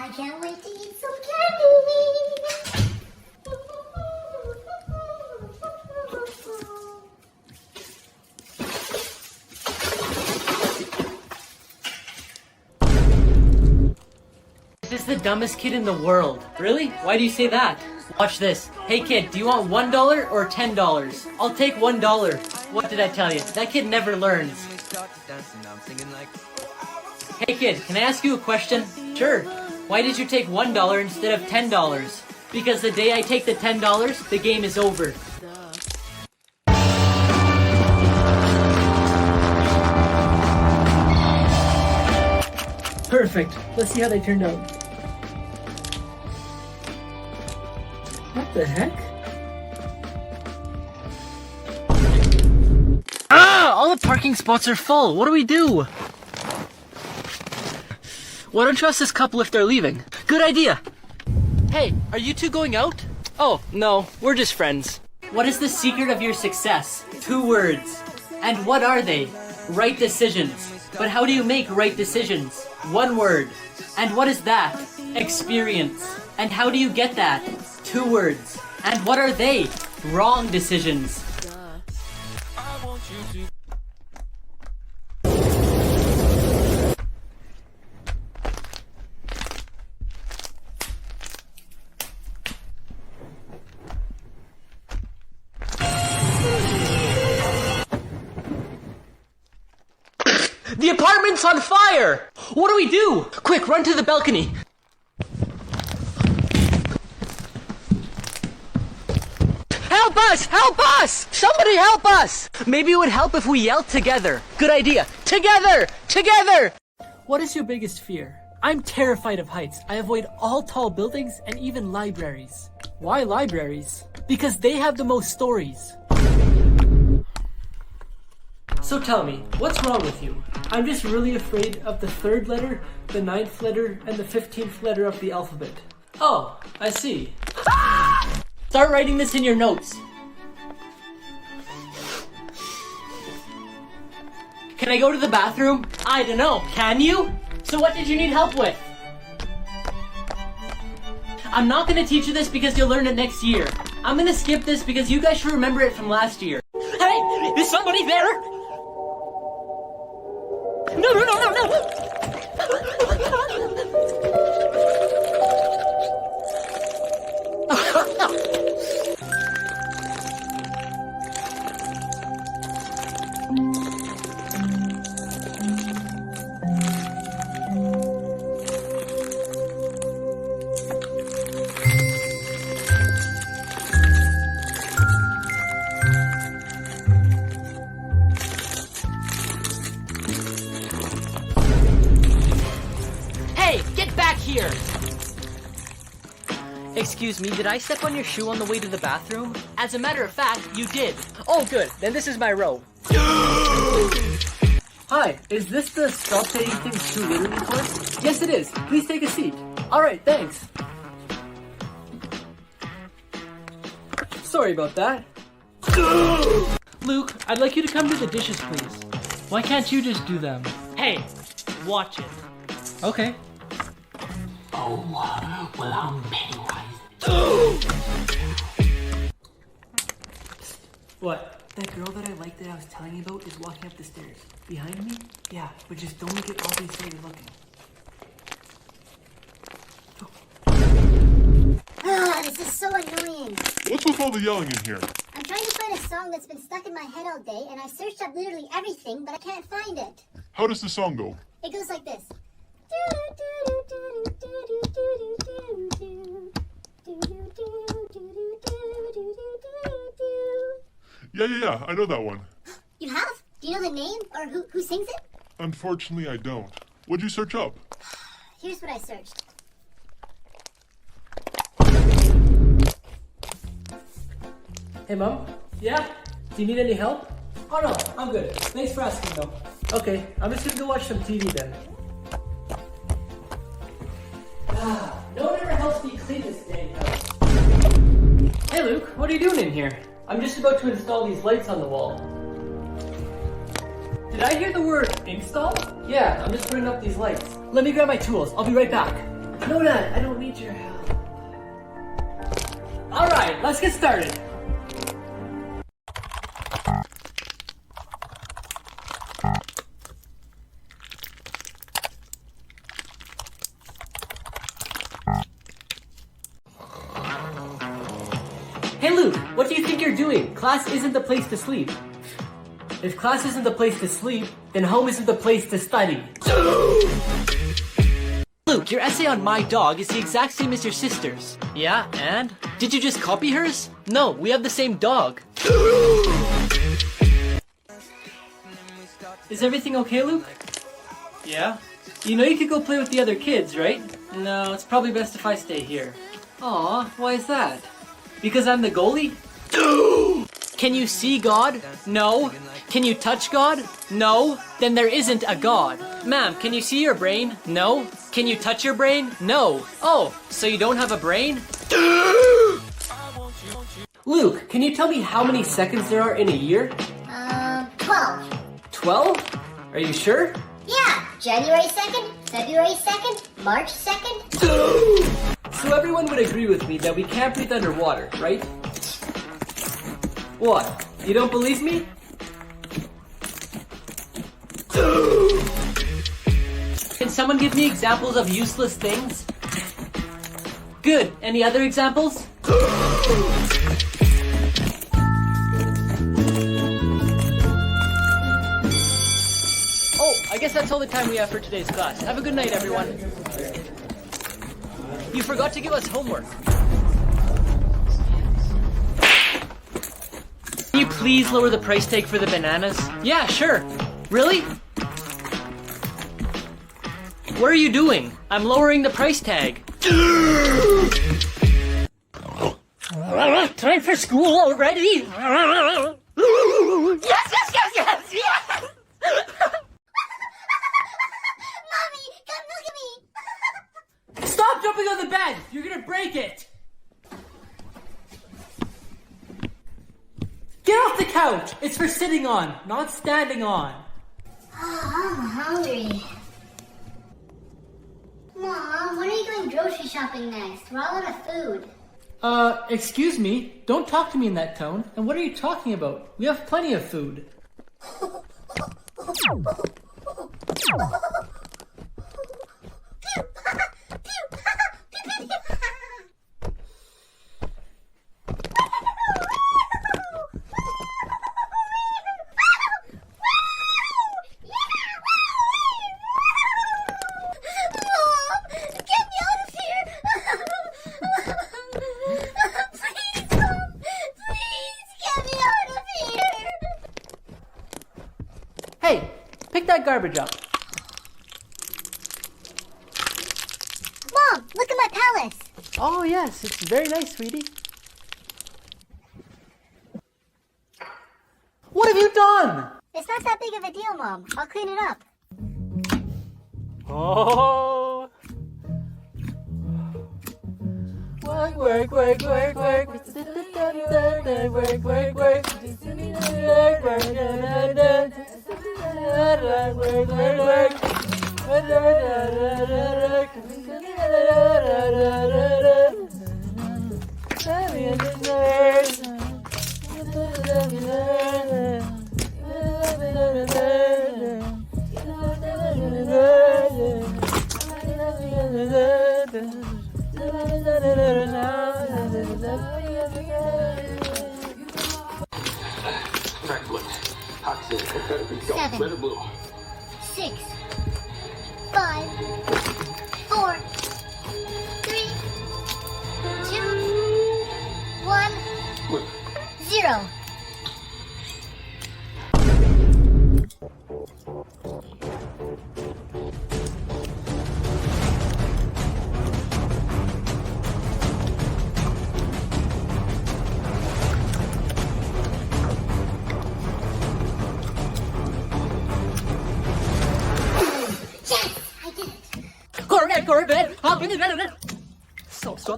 I can't wait to eat some candy. This is the dumbest kid in the world. Really? Why do you say that? Watch this. Hey kid, do you want $1 or $10? I'll take $1. What did I tell you? That kid never learns. Hey kid, can I ask you a question? Sure. Why did you take $1 instead of $10? Because the day I take the $10, the game is over. Perfect. Let's see how they turned out. What the heck? Ah! All the parking spots are full. What do we do? Why don't you ask this couple if they're leaving? Good idea. Hey, are you two going out? Oh, no, we're just friends. What is the secret of your success? 2 words. And what are they? Right decisions. But how do you make right decisions? 1 word. And what is that? Experience. And how do you get that? 2 words. And what are they? Wrong decisions. The apartment's on fire! What do we do? Quick, run to the balcony. Help us! Help us! Somebody help us! Maybe it would help if we yelled together. Good idea. Together! Together! What is your biggest fear? I'm terrified of heights. I avoid all tall buildings and even libraries. Why libraries? Because they have the most stories. So tell me, what's wrong with you? I'm just really afraid of the 3rd letter, the 9th letter, and the 15th letter of the alphabet. Oh, I see. Start writing this in your notes. Can I go to the bathroom? I don't know. Can you? So what did you need help with? I'm not going to teach you this because you'll learn it next year. I'm going to skip this because you guys should remember it from last year. Hey, is somebody there? No, no, no, no, no! Hey, get back here! Excuse me, did I step on your shoe on the way to the bathroom? As a matter of fact, you did. Oh, good. Then this is my row. Hi, is this the Stop Saying Things Too Literally course? Yes, it is. Please take a seat. Alright, thanks. Sorry about that. Luke, I'd like you to come to the dishes, please. Why can't you just do them? Hey, watch it. Okay. Oh, well, I'm Pennywise. What? That girl that I liked that I was telling you about is walking up the stairs. Behind me? Yeah, but just don't make it obvious that you're looking. Ah, this is so annoying. What's with all the yelling in here? I'm trying to find a song that's been stuck in my head all day, and I searched up literally everything, but I can't find it. How does the song go? It goes like this. Yeah, I know that one. You have? Do you know the name or who sings it? Unfortunately, I don't. What'd you search up? Here's what I searched. Hey, Mom? Yeah? Do you need any help? Oh, no, I'm good. Thanks for asking, though. Okay, I'm just gonna go watch some TV then. No one ever helps me clean this dang house. Hey, Luke, what are you doing in here? I'm just about to install these lights on the wall. Did I hear the word install? Yeah, I'm just putting up these lights. Let me grab my tools. I'll be right back. No, Dad, I don't need your help. Alright, let's get started. Hey Luke, what do you think you're doing? Class isn't the place to sleep. If class isn't the place to sleep, then home isn't the place to study. Luke, your essay on my dog is the exact same as your sister's. Yeah, and? Did you just copy hers? No, we have the same dog. Is everything okay, Luke? Yeah? You know you could go play with the other kids, right? No, it's probably best if I stay here. Aw, why is that? Because I'm the goalie? Can you see God? No. Can you touch God? No. Then there isn't a God. Ma'am, can you see your brain? No. Can you touch your brain? No. Oh, so you don't have a brain? Luke, can you tell me how many seconds there are in a year? 12. 12? Are you sure? Yeah, January 2nd, February 2nd, March 2nd. So everyone would agree with me that we can't breathe underwater, right? What? You don't believe me? Can someone give me examples of useless things? Good. Any other examples? Oh, I guess that's all the time we have for today's class. Have a good night, everyone. You forgot to give us homework. Can you please lower the price tag for the bananas? Yeah, sure. Really? What are you doing? I'm lowering the price tag. Time for school already? Yes! Mommy, come look at me. Stop jumping on the bed! You're gonna break it! Get off the couch! It's for sitting on, not standing on. I'm hungry. Mom, when are you going grocery shopping next? We're all out of food. Excuse me? Don't talk to me in that tone. And what are you talking about? We have plenty of food. Hey, pick that garbage up. Mom, look at my palace. Oh yes, it's very nice, sweetie. What have you done? It's not that big of a deal, Mom. I'll clean it up. Oh. Work, work, work, work, work. Work, work, work, work. Seven. 6, 5, 4, 3, 2, 1, 0.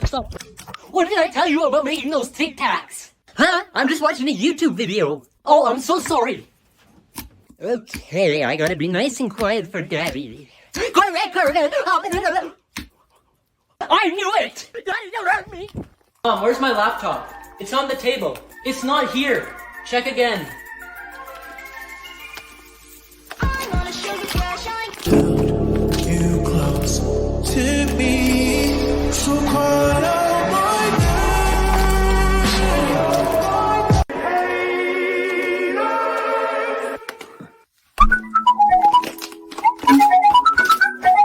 Stop. What did I tell you about making those TikToks? Huh? I'm just watching a YouTube video. Oh, I'm so sorry. Okay, I gotta be nice and quiet for Daddy. I knew it! You hurt me! Mom, where's my laptop? It's on the table. It's not here. Check again. You close to me, so quiet out my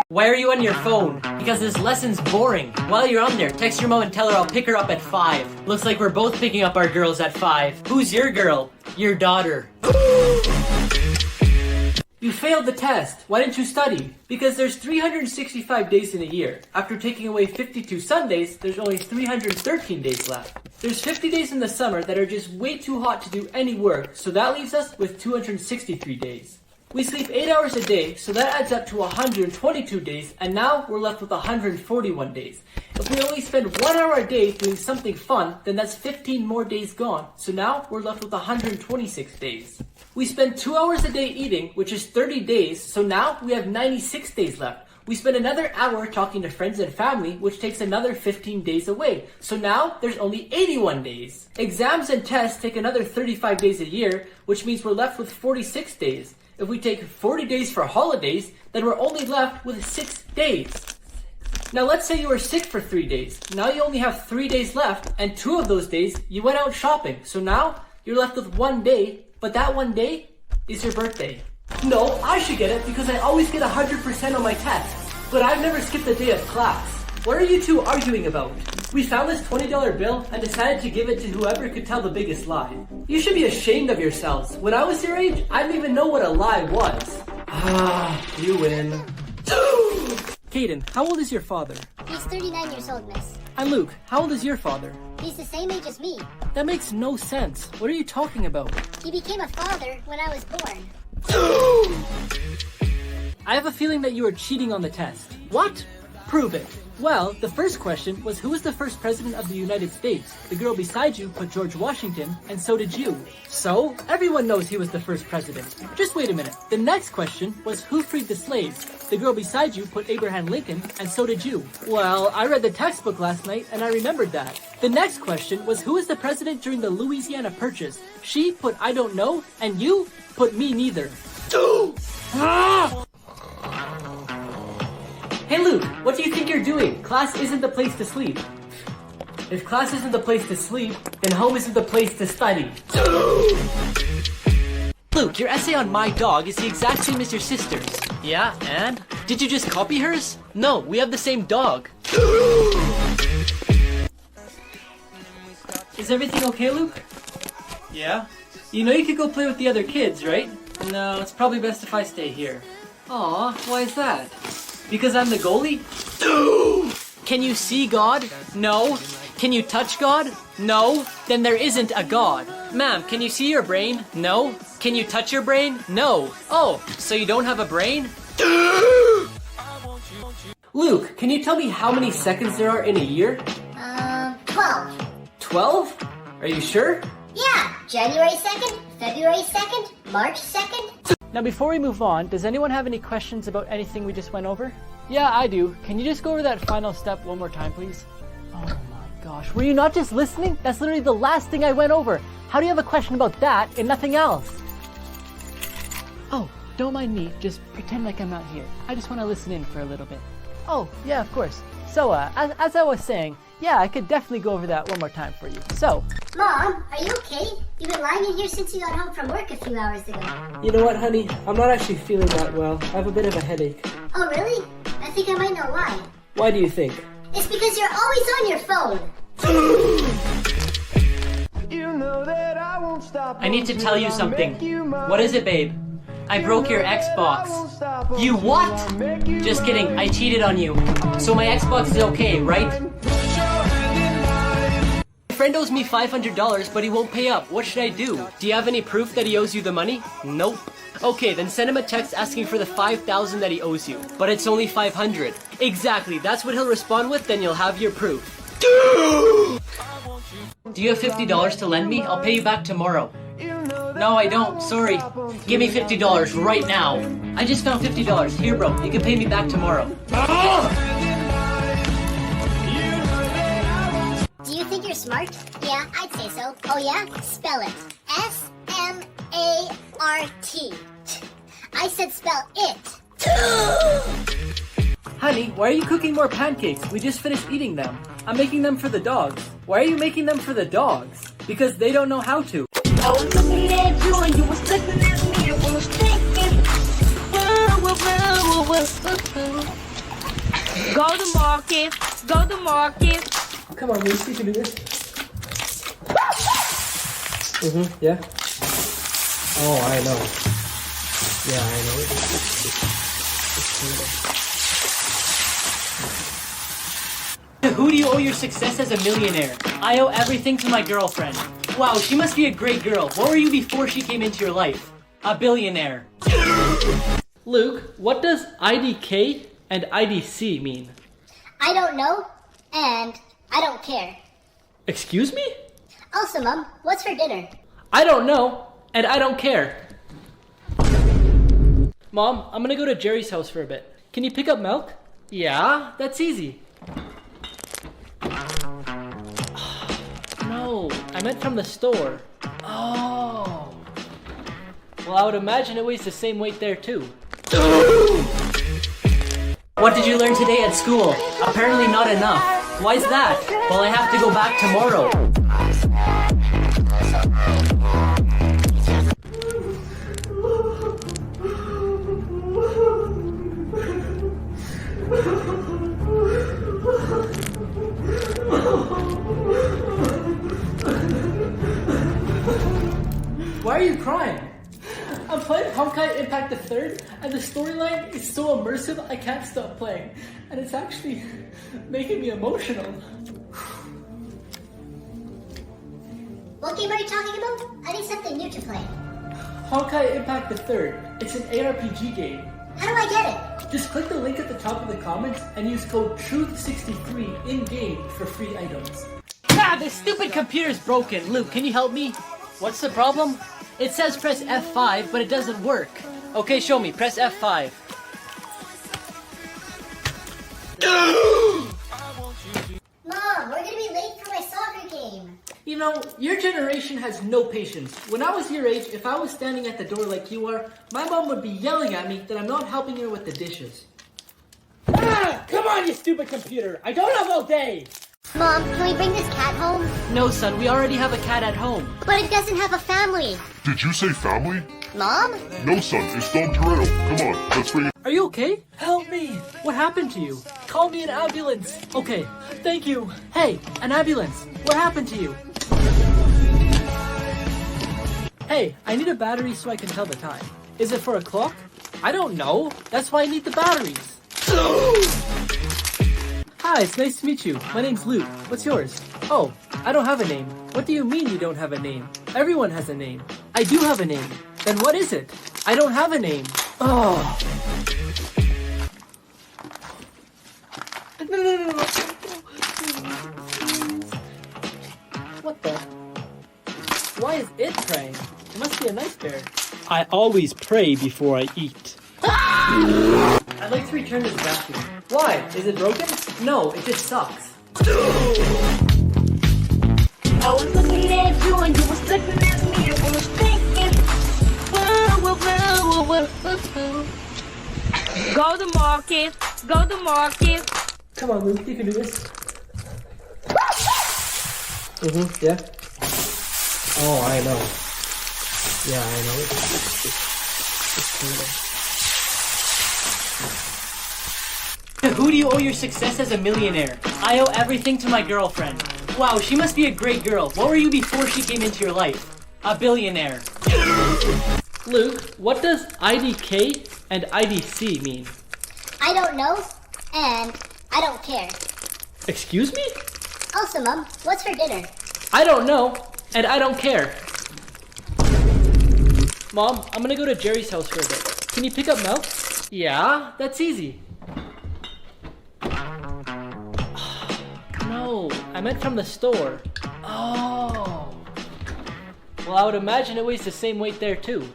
Why are you on your phone? Because this lesson's boring. While you're on there, text your mom and tell her I'll pick her up at 5. Looks like we're both picking up our girls at 5. Who's your girl? Your daughter. You failed the test. Why didn't you study? Because there's 365 days in a year. After taking away 52 Sundays, there's only 313 days left. There's 50 days in the summer that are just way too hot to do any work, so that leaves us with 263 days. We sleep 8 hours a day, so that adds up to 122 days, and now we're left with 141 days. If we only spend 1 hour a day doing something fun, then that's 15 more days gone, so now we're left with 126 days. We spend 2 hours a day eating, which is 30 days, so now we have 96 days left. We spend another hour talking to friends and family, which takes another 15 days away. So now there's only 81 days. Exams and tests take another 35 days a year, which means we're left with 46 days. If we take 40 days for holidays, then we're only left with 6 days. Now let's say you were sick for 3 days. Now you only have 3 days left, and 2 of those days you went out shopping. So now you're left with 1 day, but that 1 day is your birthday. No, I should get it because I always get 100% on my test. But I've never skipped a day of class. What are you two arguing about? We found this $20 bill and decided to give it to whoever could tell the biggest lie. You should be ashamed of yourselves. When I was your age, I didn't even know what a lie was. You win. Caden, how old is your father? He's 39 years old, miss. And Luke, how old is your father? He's the same age as me. That makes no sense. What are you talking about? He became a father when I was born. I have a feeling that you are cheating on the test. What? Prove it. Well, the first question was who was the first president of the United States? The girl beside you put George Washington, and so did you. So, everyone knows he was the first president. Just wait a minute. The next question was who freed the slaves? The girl beside you put Abraham Lincoln, and so did you. Well, I read the textbook last night, and I remembered that. The next question was who was the president during the Louisiana Purchase? She put I don't know, and you put me neither. Hey Luke, what do you think you're doing? Class isn't the place to sleep. If class isn't the place to sleep, then home isn't the place to study. Luke, your essay on my dog is the exact same as your sister's. Yeah, and? Did you just copy hers? No, we have the same dog. Is everything okay, Luke? Yeah? You know you could go play with the other kids, right? No, it's probably best if I stay here. Aw, why is that? Because I'm the goalie? Can you see God? No. Can you touch God? No. Then there isn't a God. Ma'am, can you see your brain? No. Can you touch your brain? No. Oh, so you don't have a brain? Luke, can you tell me how many seconds there are in a year? 12. 12? Are you sure? Yeah, January 2nd, February 2nd, March 2nd. Now before we move on, does anyone have any questions about anything we just went over? Yeah, I do. Can you just go over that final step one more time, please? Oh my gosh, were you not just listening? That's literally the last thing I went over. How do you have a question about that and nothing else? Oh, don't mind me. Just pretend like I'm not here. I just want to listen in for a little bit. Oh, yeah, of course. So, as I was saying, yeah, I could definitely go over that one more time for you. So, Mom, are you okay? You've been lying in here since you got home from work a few hours ago. you know what, honey? I'm not actually feeling that well. I have a bit of a headache. Oh, really? I think I might know why. Why do you think? It's because you're always on your phone. I need to tell you something. What is it, babe? I broke your Xbox. You what? Just kidding, I cheated on you. So my Xbox is okay, right? My friend owes me $500, but he won't pay up. What should I do? Do you have any proof that he owes you the money? Nope. Okay, then send him a text asking for the $5,000 that he owes you. But it's only $500. Exactly, that's what he'll respond with, then you'll have your proof. Do you have $50 to lend me? I'll pay you back tomorrow. No, I don't. Sorry. Give me $50 right now. I just found $50. Here, bro. You can pay me back tomorrow. smart. Yeah, I'd say so. Oh yeah? Spell it. S-M-A-R-T. I said spell it. Honey, why are you cooking more pancakes? We just finished eating them. I'm making them for the dogs. Why are you making them for the dogs? Because they don't know how to. I was looking at you and you was looking at me. I was thinking, go to market, go to market. Come on, Lucy, you can do this. Yeah. Oh, I know. Yeah, I know. Who do you owe your success as a millionaire? I owe everything to my girlfriend. Wow, she must be a great girl. What were you before she came into your life? A billionaire. Luke, what does IDK and IDC mean? I don't know, and I don't care. Excuse me? Also, Mom, what's for dinner? I don't know, and I don't care. Mom, I'm gonna go to Jerry's house for a bit. Can you pick up milk? Yeah, that's easy. No, I meant from the store. Oh. Well, I would imagine it weighs the same weight there too. What did you learn today at school? Apparently not enough. Why's that? Well, I have to go back tomorrow. Why are you crying? I'm playing Honkai Impact the Third, and the storyline is so immersive I can't stop playing. And it's actually making me emotional. What game are you talking about? I need something new to play. Honkai Impact the Third. It's an ARPG game. How do I get it? Just click the link at the top of the comments and use code TRUTH63 in-game for free items. Ah, this stupid computer's broken. Luke, can you help me? What's the problem? It says press F5, but it doesn't work. Okay, show me. Press F5. Mom, we're gonna be late for my soccer game. You know, your generation has no patience. When I was your age, if I was standing at the door like you are, my mom would be yelling at me that I'm not helping her with the dishes. Ah! Come on, you stupid computer! I don't have all day! Mom, can we bring this cat home? No, son, we already have a cat at home. But it doesn't have a family. Did you say family? Mom? No, son, it's Dom Toretto. Come on, let's bring it. Are you okay? Help me! What happened to you? Call me an ambulance! Okay, thank you. Hey, an ambulance! What happened to you? Hey, I need a battery so I can tell the time. Is it for a clock? I don't know. That's why I need the batteries. Hi, it's nice to meet you. My name's Luke. What's yours? Oh, I don't have a name. What do you mean you don't have a name? Everyone has a name. I do have a name. Then what is it? I don't have a name. Oh. What the? Why is it praying? It must be a nice bear. I always pray before I eat. I'd like to return this vacuum. Why? Is it broken? No, it just sucks. I was looking at you and you was looking at me. I was thinking, go to market, go to market. Come on, Luke, you can do this. Yeah. Oh, I know. Yeah, I know. Who do you owe your success as a millionaire? I owe everything to my girlfriend. Wow, she must be a great girl. What were you before she came into your life? A billionaire. Luke, what does IDK and IDC mean? I don't know, and I don't care. Excuse me? Also, Mom, what's for dinner? I don't know, and I don't care. Mom, I'm gonna go to Jerry's house for a bit. Can you pick up milk? Yeah, that's easy. No, I meant from the store. Oh. Well, I would imagine it weighs the same weight there too.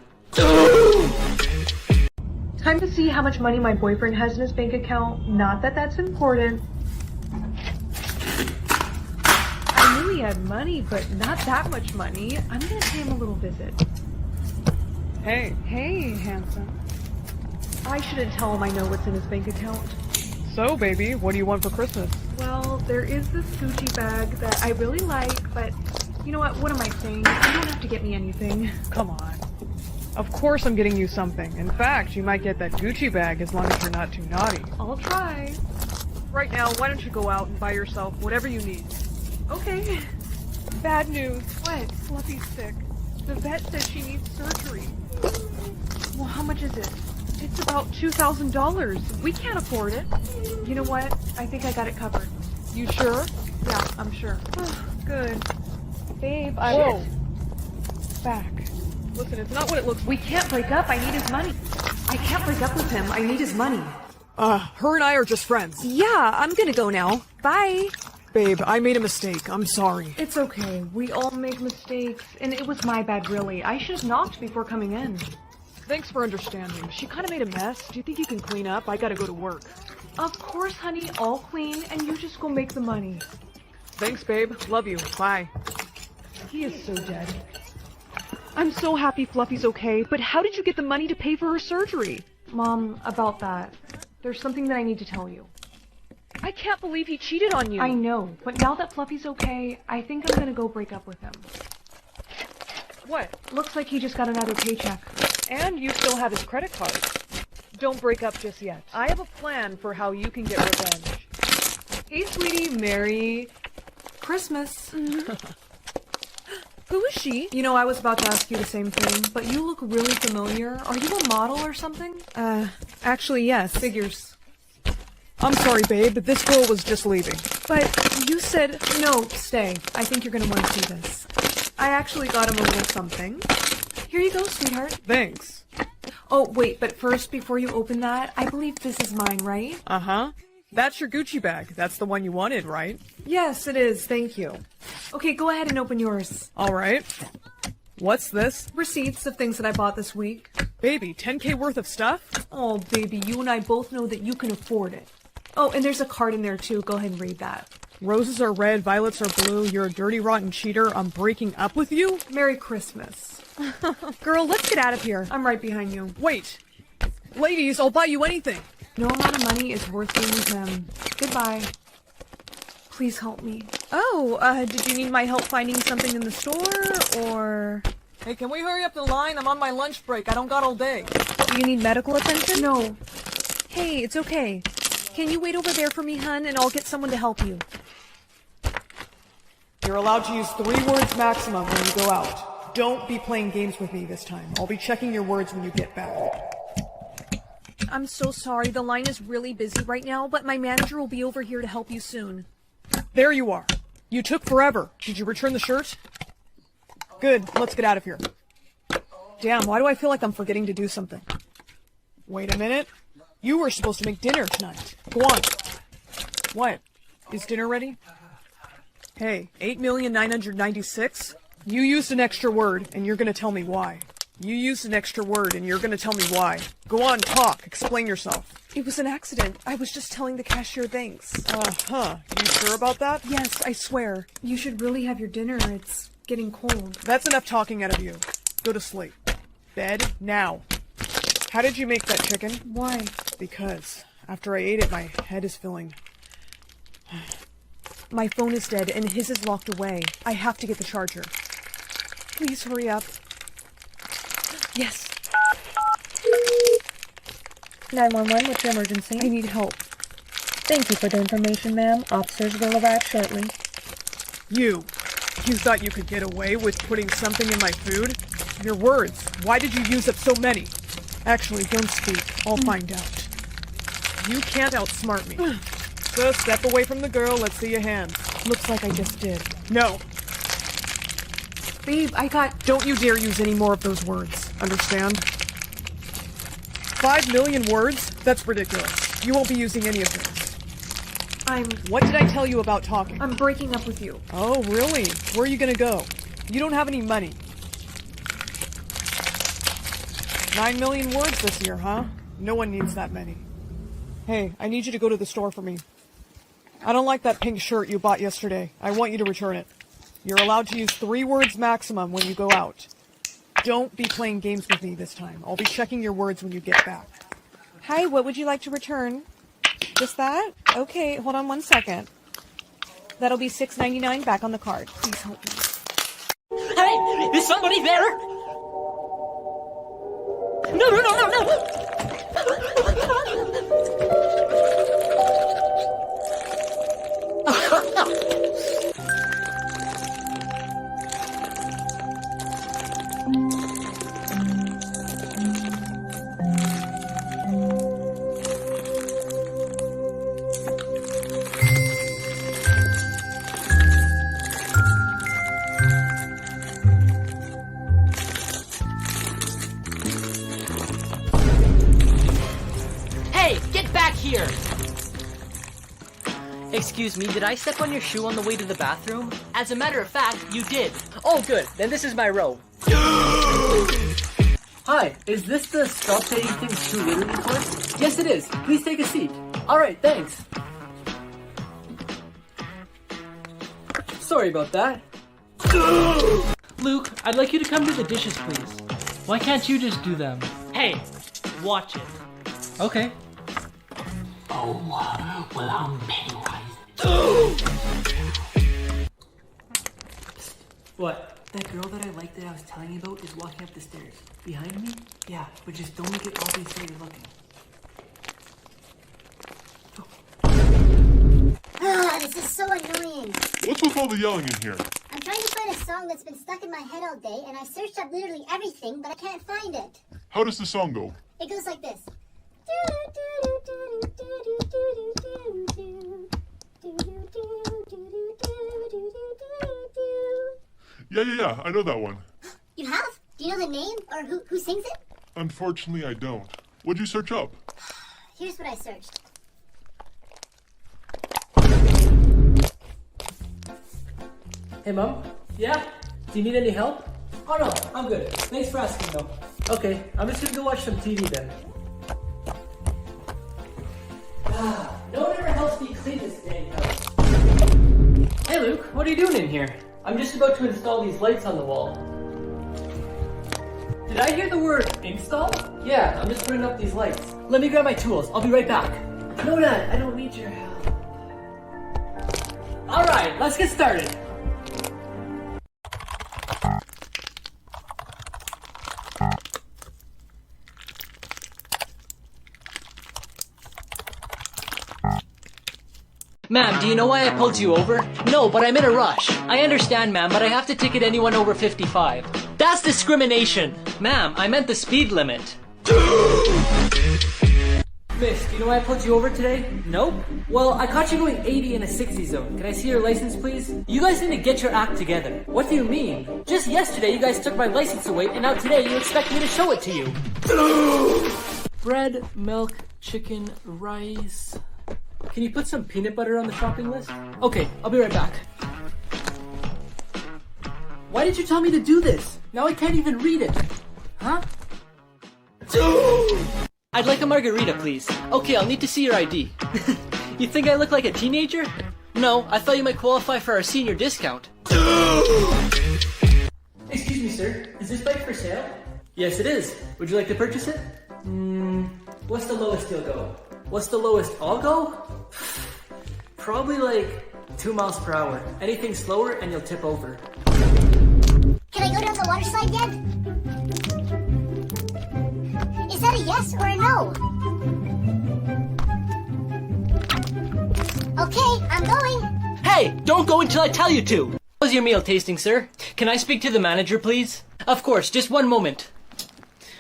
Time to see how much money my boyfriend has in his bank account. Not that that's important. I knew he had money, but not that much money. I'm gonna pay him a little visit. Hey, Hey, handsome. I shouldn't tell him I know what's in his bank account. so baby, what do you want for Christmas? Well, there is this Gucci bag that I really like, but you know what am I saying? You don't have to get me anything. Come on. Of course I'm getting you something. In fact, you might get that Gucci bag as long as you're not too naughty. I'll try. Right now, why don't you go out and buy yourself whatever you need? Okay. Bad news. What? Fluffy's sick. The vet says she needs surgery. Well, how much is it? It's about $2,000. We can't afford it. You know what? I think I got it covered. You sure? Yeah, I'm sure. Good. Babe, Whoa. Back. Listen, it's not what it looks We like. can't break up. I need his money. I can't break up with him. I need his money. Her and I are just friends. Yeah, I'm gonna go now. Bye. Babe, I made a mistake. I'm sorry. It's okay. We all make mistakes, and it was my bad, really. I should have knocked before coming in. Thanks for understanding. She kind of made a mess. Do you think you can clean up? I gotta go to work. Of course, honey. All clean, and you just go make the money. Thanks, babe. Love you. Bye. He is so dead. I'm so happy Fluffy's okay, but how did you get the money to pay for her surgery? Mom, about that. There's something that I need to tell you. I can't believe he cheated on you. I know, but now that Fluffy's okay, I think I'm gonna go break up with him. What? Looks like he just got another paycheck. And you still have his credit card. Don't break up just yet. I have a plan for how you can get revenge. Hey, sweetie, Merry Christmas. Who is she? You know, I was about to ask you the same thing, but you look really familiar. Are you a model or something? Actually, yes. Figures. I'm sorry, babe, but this girl was just leaving. But you said... No, stay. I think you're gonna want to see this. I actually got him a little something. Here you go, sweetheart. Thanks. Oh, wait, but first, before you open that, I believe this is mine, right? Uh-huh. That's your Gucci bag. That's the one you wanted, right? Yes, it is. Thank you. Okay, go ahead and open yours. All right. What's this? Receipts of things that I bought this week. Baby, 10K worth of stuff? Oh, baby, you and I both know that you can afford it. Oh, and there's a card in there, too. Go ahead and read that. Roses are red, violets are blue, you're a dirty, rotten cheater, I'm breaking up with you? Merry Christmas. Girl, let's get out of here. I'm right behind you. Wait. Ladies, I'll buy you anything. No amount of money is worth being with him. Goodbye. Please help me. Oh, did you need my help finding something in the store, or... Hey, can we hurry up the line? I'm on my lunch break. I don't got all day. Do you need medical attention? No. Hey, it's okay. Can you wait over there for me, hun, and I'll get someone to help you. You're allowed to use 3 words maximum when you go out. Don't be playing games with me this time. I'll be checking your words when you get back. I'm so sorry. The line is really busy right now, but my manager will be over here to help you soon. There you are. You took forever. Did you return the shirt? Good. Let's get out of here. Damn, why do I feel like I'm forgetting to do something? Wait a minute. You were supposed to make dinner tonight. Go on. What? Is dinner ready? Hey, 8,996? You used an extra word, and you're gonna tell me why. You used an extra word, and you're gonna tell me why. Go on, talk. Explain yourself. It was an accident. I was just telling the cashier thanks. Uh-huh. You sure about that? Yes, I swear. You should really have your dinner. It's getting cold. That's enough talking out of you. Go to sleep. Bed, now. How did you make that chicken? Why? Because after I ate it, my head is filling. My phone is dead, and his is locked away. I have to get the charger. Please hurry up. Yes. 911, what's your emergency? I need help. Thank you for the information, ma'am. Officers will arrive shortly. You thought you could get away with putting something in my food? Your words. Why did you use up so many? Actually, don't speak. I'll find out. You can't outsmart me. So step away from the girl. Let's see your hands. Looks like I just did. No. Babe, I got... Don't you dare use any more of those words. Understand? 5 million words? That's ridiculous. You won't be using any of those. What did I tell you about talking? I'm breaking up with you. Oh, really? Where are you gonna go? You don't have any money. 9 million words this year, huh? No one needs that many. Hey, I need you to go to the store for me. I don't like that pink shirt you bought yesterday. I want you to return it. You're allowed to use 3 words maximum when you go out. Don't be playing games with me this time. I'll be checking your words when you get back. Hi, what would you like to return? Just that? Okay, hold on 1 second. That'll be $6.99 back on the card. Please help me. Hey, is somebody there? No, no, no, no, no! Hey, get back here! Excuse me, did I step on your shoe on the way to the bathroom? As a matter of fact, you did. Oh, good. Then this is my row. Hi, is this the stop taking things too literally course? Yes, it is. Please take a seat. Alright, thanks. Sorry about that. Luke, I'd like you to come do the dishes, please. Why can't you just do them? Hey, watch it. Okay. Oh, well, I'm Pennywise. What? That girl that I liked that I was telling you about is walking up the stairs. Behind me? Yeah, but just don't make it obvious that you're looking. Ah, this is so annoying. What's with all the yelling in here? I'm trying to find a song that's been stuck in my head all day, and I searched up literally everything, but I can't find it. How does the song go? It goes like this. Yeah, I know that one. You have? Do you know the name or who sings it? Unfortunately, I don't. What'd you search up? Here's what I searched. Hey, Mom? Yeah? Do you need any help? Oh, no, I'm good. Thanks for asking, though. Okay, I'm just gonna go watch some TV then. No one ever helps me clean this dang house. Hey, Luke, what are you doing in here? I'm just about to install these lights on the wall. Did I hear the word install? Yeah, I'm just putting up these lights. Let me grab my tools. I'll be right back. No, Dad, I don't need your help. Alright, let's get started. Ma'am, do you know why I pulled you over? No, but I'm in a rush. I understand, ma'am, but I have to ticket anyone over 55. That's discrimination! Ma'am, I meant the speed limit. Miss, do you know why I pulled you over today? Nope. Well, I caught you going 80 in a 60 zone. Can I see your license, please? You guys need to get your act together. What do you mean? Just yesterday, you guys took my license away, and now today you expect me to show it to you. Bread, milk, chicken, rice... Can you put some peanut butter on the shopping list? Okay, I'll be right back. Why did you tell me to do this? Now I can't even read it. Huh? I'd like a margarita, please. Okay, I'll need to see your ID. You think I look like a teenager? No, I thought you might qualify for our senior discount. Excuse me, sir. Is this bike for sale? Yes, it is. Would you like to purchase it? What's the lowest you'll go? What's the lowest I'll go? Probably like 2 miles per hour. Anything slower and you'll tip over. Can I go down the water slide yet? Is that a yes or a no? Okay, I'm going. Hey, don't go until I tell you to. How's your meal tasting, sir? Can I speak to the manager, please? Of course, just one moment.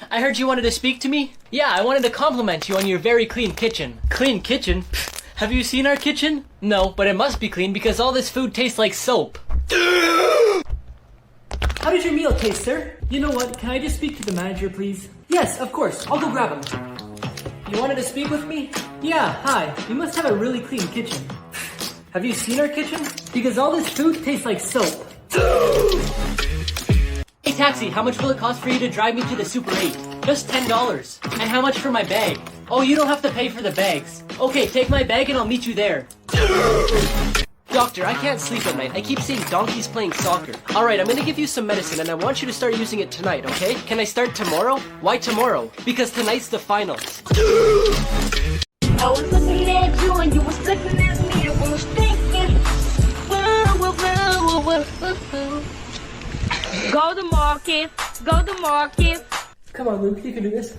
I heard you wanted to speak to me? Yeah, I wanted to compliment you on your very clean kitchen. Clean kitchen? Pfft, have you seen our kitchen? No, but it must be clean because all this food tastes like soap. How did your meal taste, sir? You know what, can I just speak to the manager, please? Yes, of course, I'll go grab him. You wanted to speak with me? Yeah, hi, you must have a really clean kitchen. Have you seen our kitchen? Because all this food tastes like soap. Hey taxi, how much will it cost for you to drive me to the Super 8? Just $10. And how much for my bag? Oh, you don't have to pay for the bags. Okay, take my bag and I'll meet you there. Got Doctor, I can't sleep at night. I keep seeing donkeys playing soccer. Alright, I'm gonna give you some medicine and I want you to start using it tonight, okay? Can I start tomorrow? Why tomorrow? Because tonight's the finals. I was looking at you and you was looking at me. I was thinking, go to market, go to market. Come on, Luke, you can do this.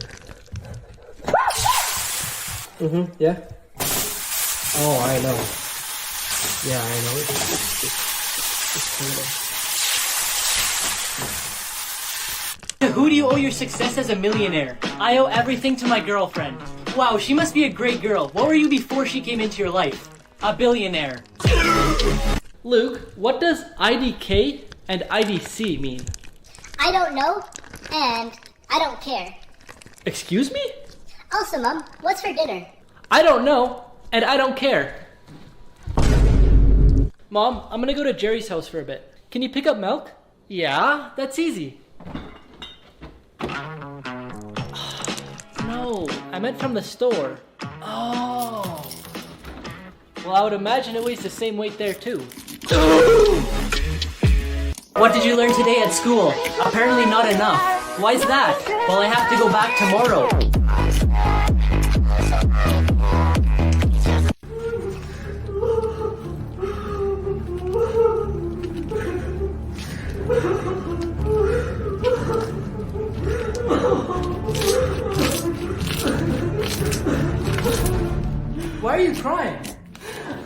Yeah? Oh, I know. Yeah, I know. Who do you owe your success as a millionaire? I owe everything to my girlfriend. Wow, she must be a great girl. What were you before she came into your life? A billionaire. Luke, what does IDK and IDC mean? I don't know, and I don't care. Excuse me? Also, Mom, what's for dinner? I don't know, and I don't care. Mom, I'm gonna go to Jerry's house for a bit. Can you pick up milk? Yeah, that's easy. No, I meant from the store. Oh. Well, I would imagine it weighs the same weight there too. What did you learn today at school? Apparently not enough. Why is that? Well, I have to go back tomorrow. Why are you crying?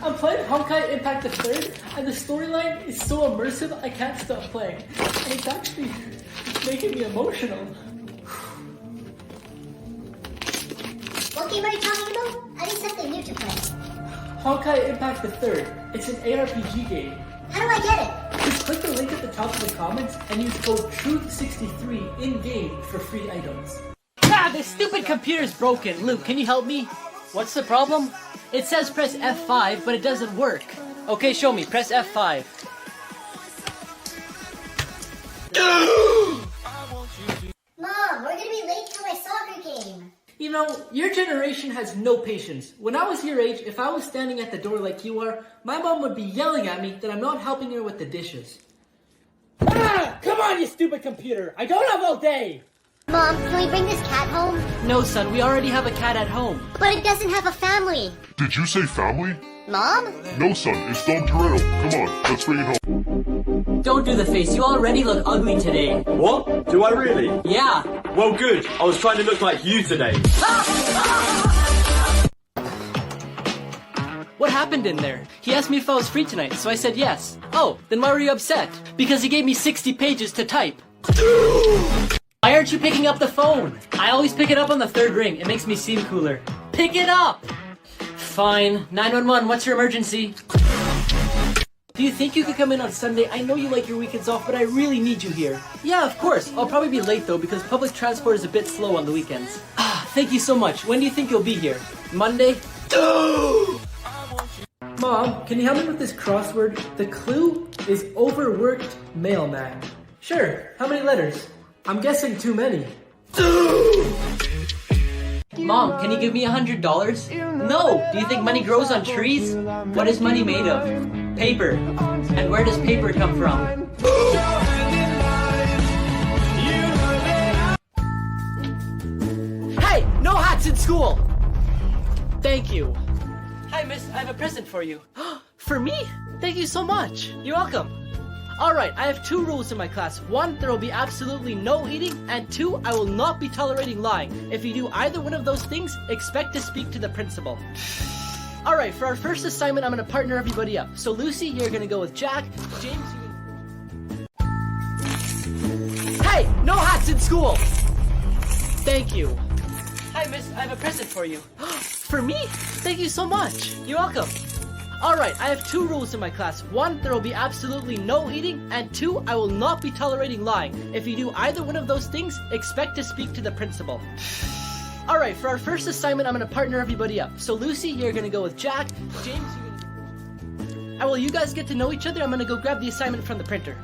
I'm playing Honkai Impact the Third, and the storyline is so immersive I can't stop playing. And it's actually making me emotional. What game are you talking about? I need something new to play. Honkai Impact the Third. It's an ARPG game. How do I get it? Just click the link at the top of the comments and use code TRUTH63 in-game for free items. Ah, this stupid computer's broken. Luke, can you help me? What's the problem? It says press F5, but it doesn't work. Okay, show me. Press F5. Mom, we're gonna be late to my soccer game. You know, your generation has no patience. When I was your age, if I was standing at the door like you are, my mom would be yelling at me that I'm not helping her with the dishes. Ah! Come on, you stupid computer! I don't have all day! Mom, can we bring this cat home? No, son, we already have a cat at home. But it doesn't have a family. Did you say family? Mom? No, son, it's Dom Toretto. Come on, let's bring it home. Don't do the face, you already look ugly today. What? Do I really? Yeah. Well, good. I was trying to look like you today. What happened in there? He asked me if I was free tonight, so I said yes. Oh, then why were you upset? Because he gave me 60 pages to type. Why aren't you picking up the phone? I always pick it up on the third ring. It makes me seem cooler. Pick it up! Fine. 911, what's your emergency? Do you think you could come in on Sunday? I know you like your weekends off, but I really need you here. Yeah, of course. I'll probably be late though because public transport is a bit slow on the weekends. Thank you so much. When do you think you'll be here? Monday? Mom, can you help me with this crossword? The clue is overworked mailman. Sure. How many letters? I'm guessing too many. Mom, can you give me $100? No! Do you think money grows on trees? What is money made of? Paper. And where does paper come from? Hey! No hats in school! Thank you. Hi, miss. I have a present for you. For me? Thank you so much. You're welcome. Alright, I have 2 rules in my class. 1, there will be absolutely no eating, and 2, I will not be tolerating lying. If you do either one of those things, expect to speak to the principal. Alright, for our first assignment, I'm going to partner everybody up. So Lucy, you're going to go with Jack. James, Hey! No hats in school! Thank you. Hi, miss. I have a present for you. For me? Thank you so much. You're welcome. Alright, I have 2 rules in my class. 1, there will be absolutely no eating, and 2, I will not be tolerating lying. If you do either one of those things, expect to speak to the principal. Alright, for our first assignment, I'm going to partner everybody up. So Lucy, you're going to go with Jack. James, while you guys get to know each other, I'm going to go grab the assignment from the printer.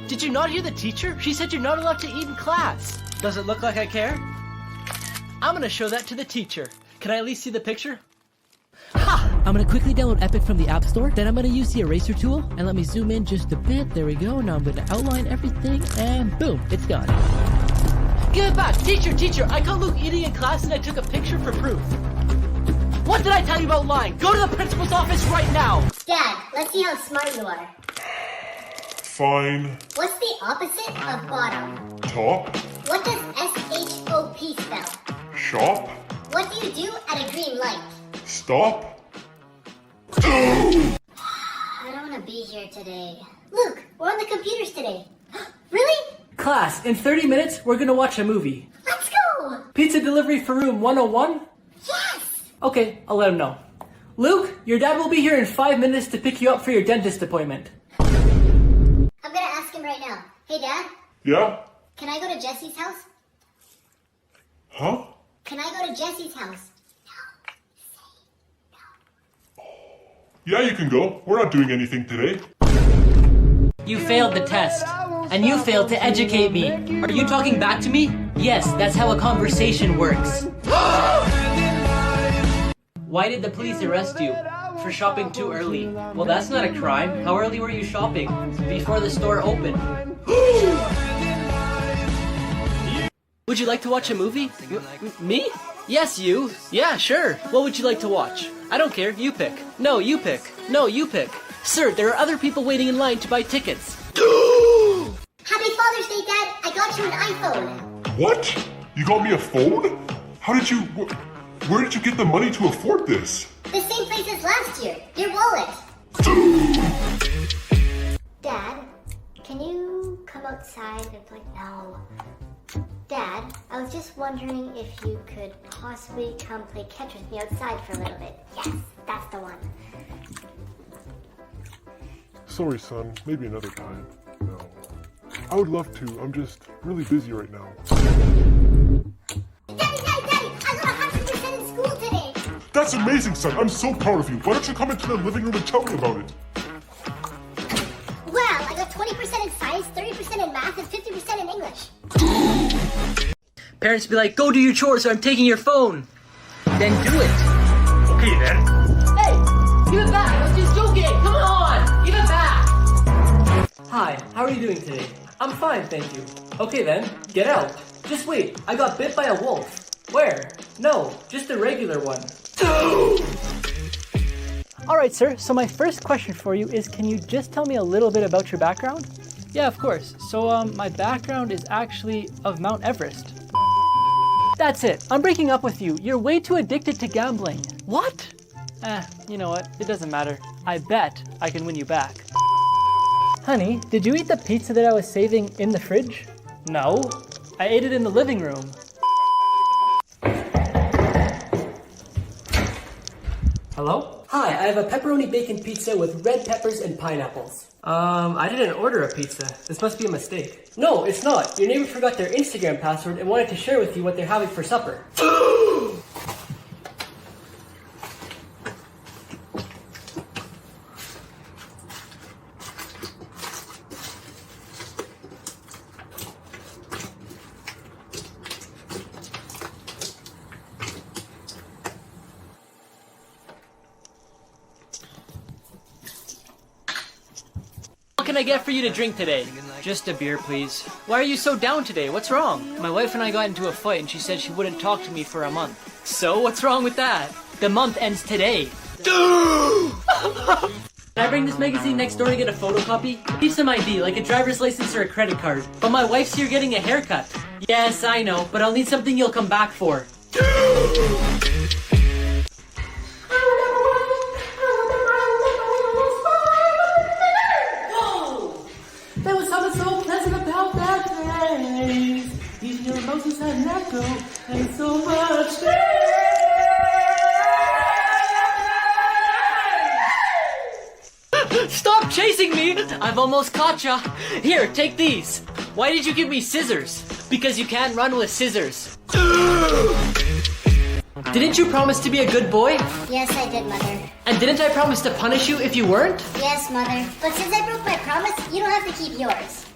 Did you not hear the teacher? She said you're not allowed to eat in class. Does it look like I care? I'm gonna show that to the teacher. Can I at least see the picture? Ha! I'm gonna quickly download Epic from the App Store, then I'm gonna use the eraser tool, and let me zoom in just a bit. There we go. Now I'm gonna outline everything, and boom, it's gone. Give it back! Teacher, I caught Luke eating in class and I took a picture for proof. What did I tell you about lying? Go to the principal's office right now! Dad, let's see how smart you are. Fine. What's the opposite of bottom? Top. What does S-H-O-P spell? Shop. What do you do at a green light? Stop. I don't want to be here today. Luke, we're on the computers today. Really? Class, in 30 minutes, we're gonna watch a movie. Let's go! Pizza delivery for room 101? Yes! Okay, I'll let him know. Luke, your dad will be here in 5 minutes to pick you up for your dentist appointment. I'm gonna ask him right now. Hey, Dad? Yeah? Can I go to Jesse's house? Huh? Can I go to Jesse's house? Yeah, you can go. We're not doing anything today. You failed the test. And you failed to educate me. Are you talking back to me? Yes, that's how a conversation works. Why did the police arrest you? For shopping too early. Well, that's not a crime. How early were you shopping? Before the store opened. Would you like to watch a movie? Me? Yes, you. Yeah, sure. What would you like to watch? I don't care. You pick. No, you pick. No, you pick. Sir, there are other people waiting in line to buy tickets. Happy Father's Day, Dad! I got you an iPhone! What? You got me a phone? How did you... Where did you get the money to afford this? The same place as last year. Your wallet. Dad, can you come outside and play? No. Dad, I was just wondering if you could possibly come play catch with me outside for a little bit. Yes, that's the one. Sorry, son. Maybe another time. No. I would love to. I'm just really busy right now. Daddy! I got 100% in school today! That's amazing, son. I'm so proud of you. Why don't you come into the living room and tell me about it? Well, I got 20% in science, 30% in math, and 50% in English. Parents be like, go do your chores or I'm taking your phone. Then do it. Okay, then. Hey, give it back. I was just joking. Come on, give it back. Hi, how are you doing today? I'm fine, thank you. Okay then, get out. Just wait, I got bit by a wolf. Where? No, just a regular one. Alright sir, so my first question for you is, can you just tell me a little bit about your background? Yeah, of course. So my background is actually of Mount Everest. That's it, I'm breaking up with you. You're way too addicted to gambling. What? You know what, it doesn't matter. I bet I can win you back. Honey, did you eat the pizza that I was saving in the fridge? No, I ate it in the living room. Hello? Hi, I have a pepperoni bacon pizza with red peppers and pineapples. I didn't order a pizza. This must be a mistake. No, it's not. Your neighbor forgot their Instagram password and wanted to share with you what they're having for supper. What can I get for you to drink today? Just a beer, please. Why are you so down today? What's wrong? My wife and I got into a fight and she said she wouldn't talk to me for a month. So, what's wrong with that? The month ends today. Can I bring this magazine next door to get a photocopy? Need some ID, like a driver's license or a credit card. But my wife's here getting a haircut. Yes, I know, but I'll need something you'll come back for. There was something so pleasant about that place. Even your emotions had an echo and so much Stop chasing me! I've almost caught ya. Here, take these. Why did you give me scissors? Because you can't run with scissors. Didn't you promise to be a good boy? Yes, I did, Mother. And didn't I promise to punish you if you weren't? Yes, Mother. But since I broke my promise, you don't have to keep yours.